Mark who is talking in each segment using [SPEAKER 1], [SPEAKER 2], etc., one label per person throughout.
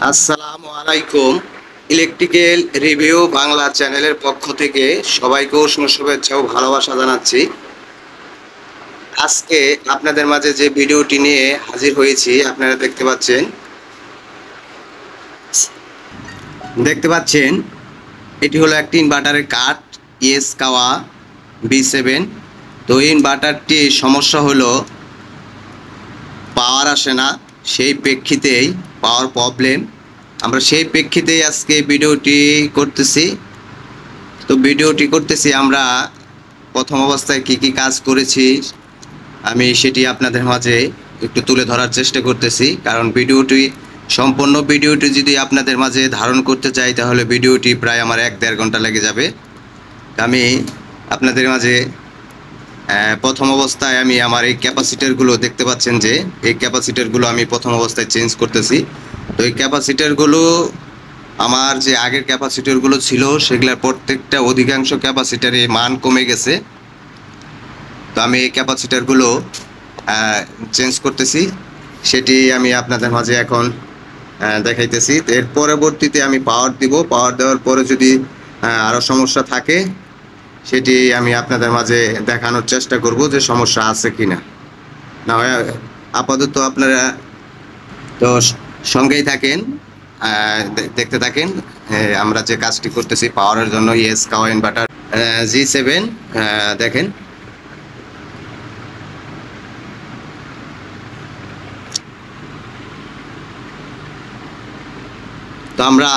[SPEAKER 1] আসসালামু আলাইকুম। Electrical review Bangla চ্যানেলের পক্ষ থেকে সবাইকে উষ্ণ শুভেচ্ছা ও ভালোবাসা জানাচ্ছি। আজকে আপনাদের মাঝে যে ভিডিওটি নিয়ে হাজির হয়েছি আপনারা দেখতে পাচ্ছেন এটি হলো একটি ইনভার্টারের কার্ড কাওয়া B7। তো ইনভার্টারটি সমস্যা হলো পাওয়ার আসে না, সেই প্রেক্ষিতেই পাওয়ার প্রবলেম। আমরা সেই প্রেক্ষিতেই আজকে ভিডিওটি করতেছি। আমরা প্রথম অবস্থায় কি কাজ করেছি আমি সেটি আপনাদের মাঝে একটু তুলে ধরার চেষ্টা করতেছি, কারণ সম্পূর্ণ ভিডিওটি যদি আপনাদের মাঝে ধারণ করতে চাই তাহলে ভিডিওটি প্রায় আমার 1-1.5 ঘন্টা লেগে যাবে। আমি আপনাদের মাঝে প্রথম অবস্থায় আমি আমার এই ক্যাপাসিটারগুলো দেখতে পাচ্ছেন যে এই ক্যাপাসিটারগুলো আমি প্রথম অবস্থায় চেঞ্জ করতেছি। তো এই ক্যাপাসিটারগুলো আমার যে আগের ক্যাপাসিটারগুলো ছিল সেগুলোর প্রত্যেকটা অধিকাংশ ক্যাপাসিটারে মান কমে গেছে। তো আমি এই ক্যাপাসিটারগুলো চেঞ্জ করতেছি, সেটি আমি আপনাদের মাঝে এখন দেখাইতেছি। এর পরবর্তীতে আমি পাওয়ার দিব। পাওয়ার দেওয়ার পরে যদি আরও সমস্যা থাকে সেটি আমি আপনাদের মাঝে দেখানোর চেষ্টা করব যে সমস্যা আছে কিনা। না হয় আপাতত আপনারা তো সঙ্গেই থাকেন, দেখতে থাকেন আমরা যে কাজটি করতেছি পাওয়ারের জন্য কাওয়া ইনভার্টার G7 দেখেন। তো আমরা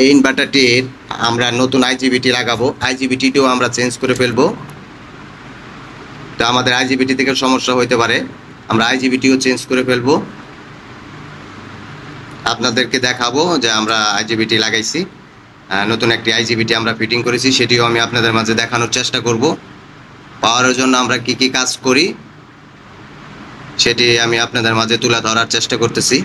[SPEAKER 1] এই ইনভার্টারটির আমরা নতুন IGBT লাগাবো, IGBTটিও আমরা চেঞ্জ করে ফেলবো। তো আমাদের IGBT থেকে সমস্যা হইতে পারে, আমরা IGBTও চেঞ্জ করে ফেলবো, আপনাদেরকে দেখাবো যে আমরা IGBT লাগাইছি। নতুন একটি IGBT আমরা ফিটিং করেছি, সেটিও আমি আপনাদের মাঝে দেখানোর চেষ্টা করব। পাওয়ারের জন্য আমরা কি কাজ করি সেটি আমি আপনাদের মাঝে তুলে ধরার চেষ্টা করতেছি।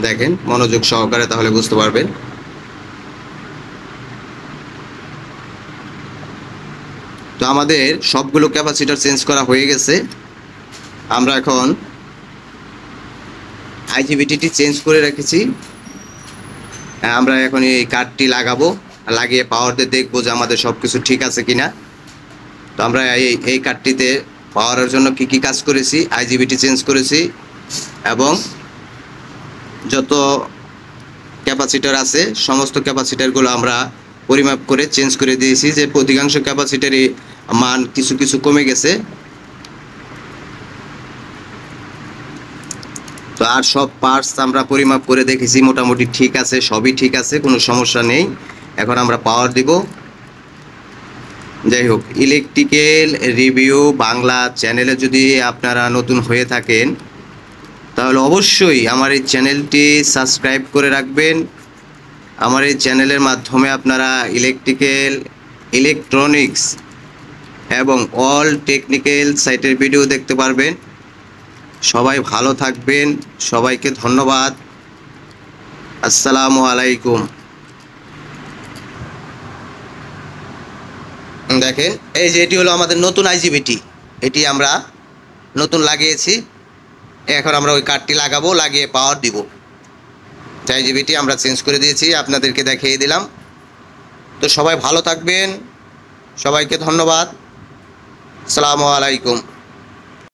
[SPEAKER 1] দেখেন মনোযোগ সহকারে, তাহলে বুঝতে পারবেন। তো আমাদের সবগুলো ক্যাপাসিটার চেঞ্জ করা হয়ে গেছে। আমরা এখন IGBTটি চেঞ্জ করে রেখেছি, আমরা এখন এই কার্ডটি লাগাবো, লাগিয়ে পাওয়ার দিয়ে দেখবো যে আমাদের সব কিছু ঠিক আছে কিনা। তো আমরা এই কার্ডটিতে পাওয়ারের জন্য কি কাজ করেছি, IGBT চেঞ্জ করেছি এবং যত ক্যাপাসিটার আছে সমস্ত ক্যাপাসিটারগুলো আমরা পরিমাপ করে চেঞ্জ করে দিয়েছি, যে অধিকাংশ ক্যাপাসিটারই মান কিছু কমে গেছে। তো আর সব পার্টস আমরা পরিমাপ করে দেখেছি, মোটামুটি ঠিক আছে, সবই ঠিক আছে, কোনো সমস্যা নেই। এখন আমরা পাওয়ার দিব। যাই হোক, ইলেকট্রিক্যাল রিভিউ বাংলা চ্যানেলে যদি আপনারা নতুন হয়ে থাকেন তাহলে অবশ্যই আমার এই চ্যানেলটি সাবস্ক্রাইব করে রাখবেন। আমার এই চ্যানেলের মাধ্যমে আপনারা ইলেকট্রনিক্স এবং অল টেকনিক্যাল সাইটের ভিডিও দেখতে পারবেন। সবাই ভালো থাকবেন, সবাইকে ধন্যবাদ। আসসালামু আলাইকুম। দেখেন এই যে এটি হলো আমাদের নতুন IGBT, এটি আমরা নতুন লাগিয়েছি। এখন আমরা ওই কার্ডটি লাগাবো, লাগিয়ে পাওয়ার দিব। IGBT আমরা চেঞ্জ করে দিয়েছি, আপনাদেরকে দেখিয়ে দিলাম। তো সবাই ভালো থাকবেন, সবাইকে ধন্যবাদ। আসসালামু আলাইকুম।